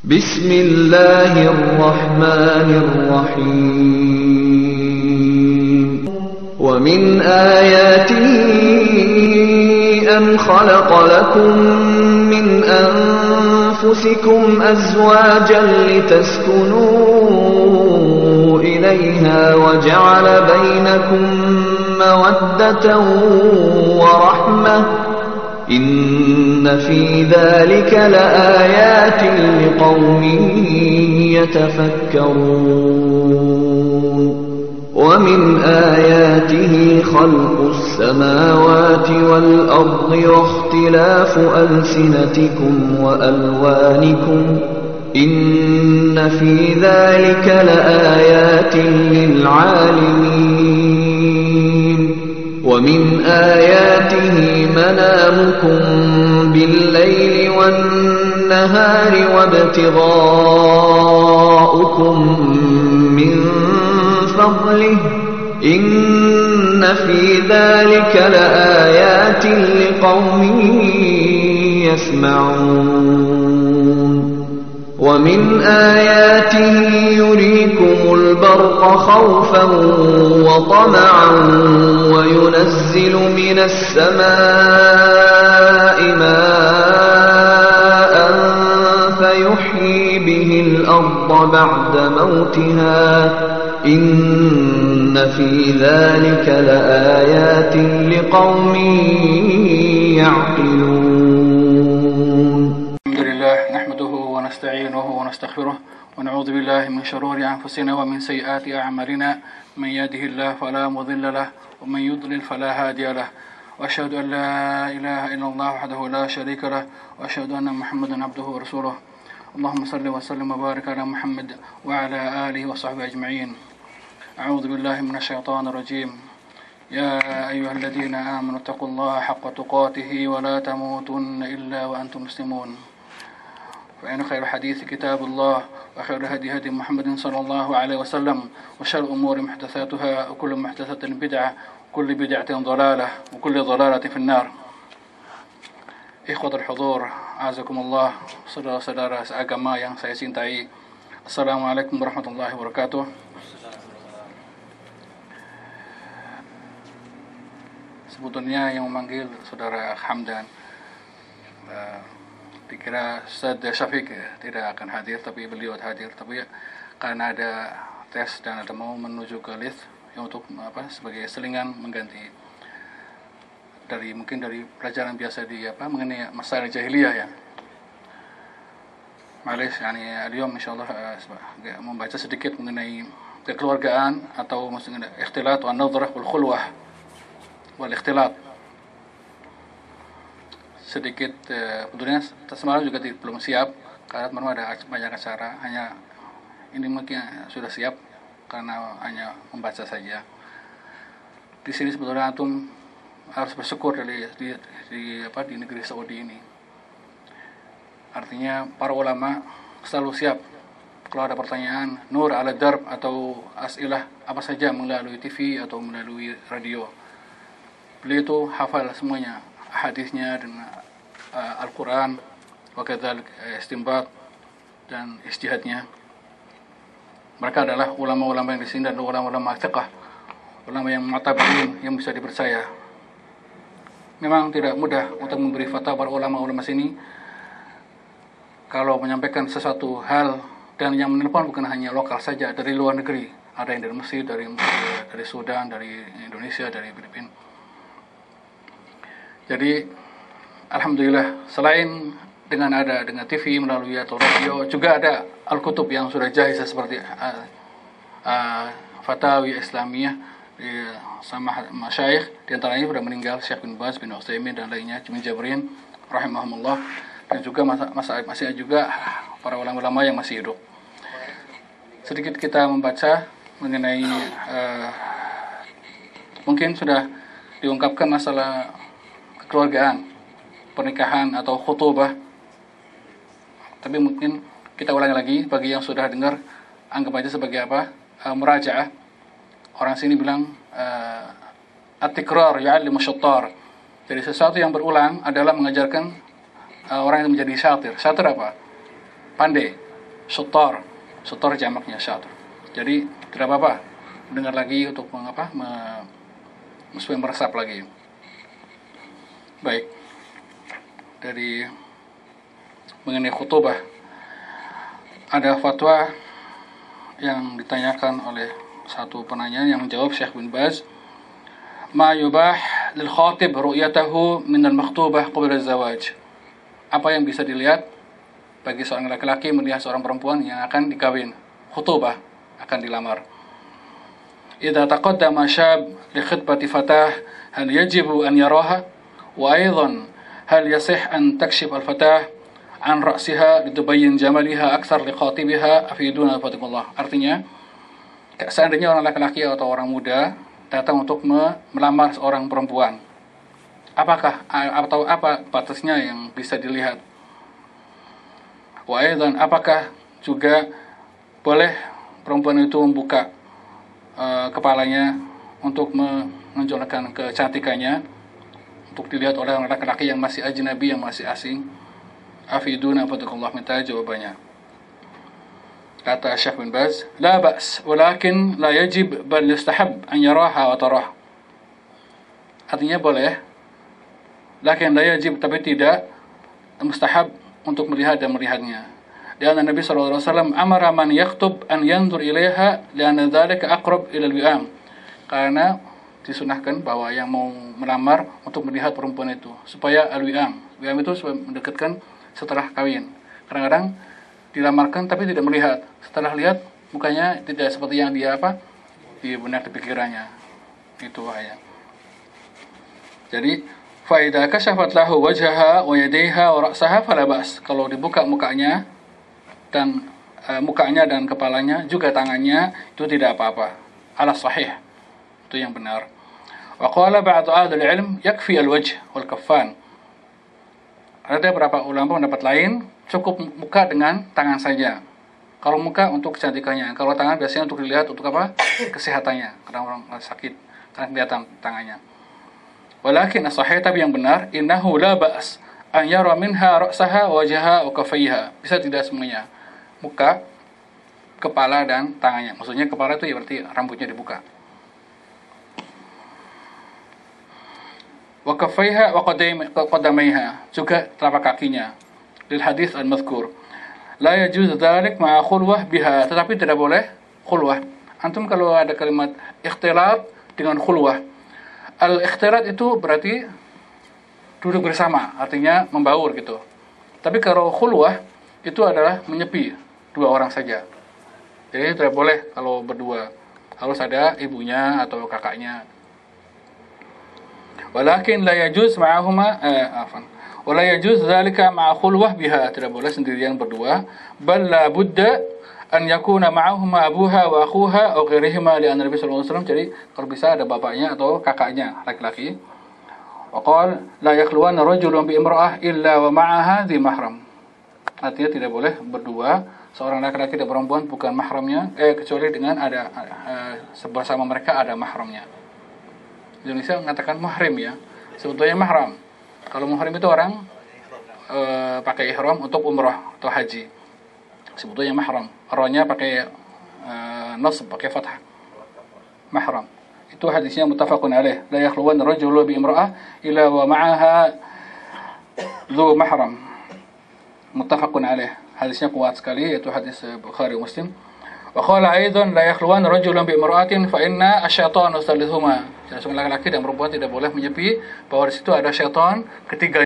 بسم الله الرحمن الرحيم ومن آياته أن خلق لكم من أنفسكم أزواجا لتسكنوا إليها وجعل بينكم مودة ورحمة إن في ذلك لآيات لقوم يتفكرون ومن آياته خلق السماوات والأرض واختلاف ألسنتكم وألوانكم إن في ذلك لآيات للعالمين ومن آياته منامكم بالليل والنهار وابتغاؤكم من فضله إن في ذلك لآيات لقوم يسمعون ومن آياته يريكم البرق خوفا وطمعا وينزل من السماء ماء فيحيي به الأرض بعد موتها إن في ذلك لآيات لقوم يعقلون. الحمد لله نحمده ونستعينه ونستغفره ونعوذ بالله من شرور أنفسنا ومن سيئات أعمالنا من يهده الله فلا مضل له ومن يضلل فلا هادي له وأشهد أن لا إله إلا الله وحده لا شريك له وأشهد أن محمدا عبده ورسوله اللهم صل وسلم وبارك على محمد وعلى آله وصحبه أجمعين. أعوذ بالله من الشيطان الرجيم. يا أيها الذين آمنوا اتقوا الله حق تقاته ولا تموتن إلا وأنتم مسلمون. فإن خير الحديث كتاب الله وخير الهدي هدي محمد صلى الله عليه وسلم وشر الأمور محدثاتها وكل محدثة بدعة وكل بدعة ضلالة وكل ضلالة في النار. Ikhwatul hudur, azakumullah, saudara-saudara seagama yang saya cintai. Assalamualaikum warahmatullahi wabarakatuh. Sebetulnya yang memanggil saudara Hamdan, dikira Ustaz Syafiq tidak akan hadir, tapi beliau hadir. Tapi karena ada tes dan ada mau menuju ke lift yang untuk sebagai selingan mengganti mungkin dari pelajaran biasa di mengenai masalah jahiliyah ya. Malis اليوم insyaallah membaca sedikit mengenai kekeluargaan atau maksudnya ikhtilat wa nadhrah wal khulwah wal ikhtilat. Sedikit tentunya semalam juga belum siap karena memang ada banyak acara, hanya ini mungkin sudah siap karena hanya membaca saja. Di sini sebetulnya antum harus bersyukur di negeri Saudi ini. Artinya para ulama selalu siap kalau ada pertanyaan nur ala darb atau as'ilah apa saja melalui TV atau melalui radio. Beliau itu hafal semuanya, hadisnya dan Al-Quran, wakadzalik istinbat dan ijtihadnya. Mereka adalah ulama-ulama yang di sini dan ulama-ulama thiqah, ulama yang mu'tabarin, yang bisa dipercaya. Memang tidak mudah untuk memberi fatwa para ulama-ulama sini. Kalau menyampaikan sesuatu hal dan yang menelpon bukan hanya lokal saja, dari luar negeri. Ada yang dari Mesir, dari Sudan, dari Indonesia, dari Filipina. Jadi alhamdulillah, selain dengan TV melalui atau radio, juga ada al-kutub yang sudah jahizah seperti Fatawi Islamiyah sama masyayikh, di antaranya sudah meninggal Syekh bin Baz, bin Utsaimin dan lainnya, Ibnu Jabrin rahimahumullah, dan juga masih juga para ulama-ulama yang masih hidup. Sedikit kita membaca mengenai mungkin sudah diungkapkan masalah kekeluargaan, pernikahan atau khutubah. Tapi mungkin kita ulangi lagi bagi yang sudah dengar, anggap aja sebagai murajaah. Orang sini bilang at-tikrar ya'allimu syattar. Jadi sesuatu yang berulang adalah mengajarkan orang yang menjadi syatir. Syatir apa? Pandai. syuttar. Syuttar jamaknya syatur. Jadi tidak apa-apa dengar lagi untuk supaya meresap lagi. Baik. Dari mengenai khutbah, ada fatwa yang ditanyakan oleh satu penanya yang menjawab Syekh bin Baz, ma yubah lil khatib ru'yatahu min al makhtubah qabla az-zawaj. Apa yang bisa dilihat bagi seorang laki-laki melihat seorang perempuan yang akan dikawin, khutbah, akan dilamar. Idza taqaddama syab li khitbati fatah hal yajibu an yaraha wa aidan hal yasih an takshif al-fatah an ra'siha litubayyin jamaliha akthar liqatibiha afiduna fatikullah. Artinya, seandainya orang laki-laki atau orang muda datang untuk melamar seorang perempuan, apakah atau apa batasnya yang bisa dilihat? Wa aidan, apakah juga boleh perempuan itu membuka kepalanya untuk menunjukkan kecantikannya, untuk dilihat oleh orang laki-laki yang masih ajnabi, yang masih asing? Afiduna fatakullah, minta jawabannya. Kata Syekh bin Baz, la ba's walakin la yajib bal yustahab an yaraha wa tarah. Artinya boleh, lakin la yajib, tapi tidak mustahab untuk melihat dan melihatnya. Dan Nabi sallallahu alaihi wasallam amara man yaktub an yanzur ilaiha lianna dzalika aqrab ila al-wi'am. Karena disunahkan bahwa yang mau melamar untuk melihat perempuan itu supaya al-wi'am. Wi'am itu supaya mendekatkan setelah kawin. Kadang-kadang dilamarkan tapi tidak melihat. Setelah lihat mukanya tidak seperti yang dia di benak, di pikirannya. Itu ayat. Jadi fa idza kashafat lahu wajhaha wa yadayha wa ra'saha fala ba's. Kalau dibuka mukanya dan kepalanya, juga tangannya, itu tidak apa-apa. Ala sahih. Itu yang benar. Wa qala ba'd ahli al-'ilm yakfi al-wajh wal kaffan. Ada beberapa ulama pendapat lain, cukup muka dengan tangan saja. Kalau muka untuk kecantikannya, kalau tangan biasanya untuk dilihat untuk kesehatannya. Karena orang sakit, karena kelihatan tangannya. Walakin as-sahih, tapi yang benar, innahu la ba's an yara minha ra'saha wajhaha wa kaffaiha. Bisa tidak semuanya. Muka, kepala dan tangannya. Maksudnya kepala itu ya berarti rambutnya dibuka. Wa kaffaiha wa qadamaiha, juga telapak kakinya. Lil hadis al-mazkur. La yajuz dzalik ma'a khulwah biha, tetapi tidak boleh khulwah. Antum kalau ada kalimat ikhtilat dengan khulwah. Al-ikhtilat itu berarti duduk bersama, artinya membaur gitu. Tapi kalau khulwah itu adalah menyepi, 2 orang saja. Jadi tidak boleh kalau berdua. Harus ada ibunya atau kakaknya. Walakin la yajuz ma'ahuma wala yajuz dzalika ma'a khulwah biha, tidak boleh sendirian berdua. Bal la budda an yakuna ma'ahuma abuha wa akhuha aw ghairihima li Nabi sallallahu alaihi wasallam. Jadi kalau bisa ada bapaknya atau kakaknya laki-laki. Wa qala la yakhluwanna rajulun bi imra'ah illa wa ma'aha dhi mahram. Artinya tidak boleh berdua seorang laki-laki dan perempuan bukan mahramnya, kecuali dengan ada bersama mereka ada mahramnya. Indonesia mengatakan mahrim ya, sebetulnya mahram. Kalau mahrim itu orang pakai ihram untuk umrah atau haji, sebetulnya mahram. Ra-nya pakai nasb, pakai fathah, mahram. Itu hadisnya muttafaqun alaih. La yakhluwan rajulu bi imra'ah illa wa ma'aha dzu mahram. Muttafaqun alaih. Hadisnya kuat sekali, yaitu hadis Bukhari Muslim. Wa qala aidan la yakhluwan rajulun bi imra'atin fa inna asy-syaitana thalithuhuma. Jadi laki-laki dan perempuan tidak boleh menyepi, bahwa di situ ada syaitan ketiga.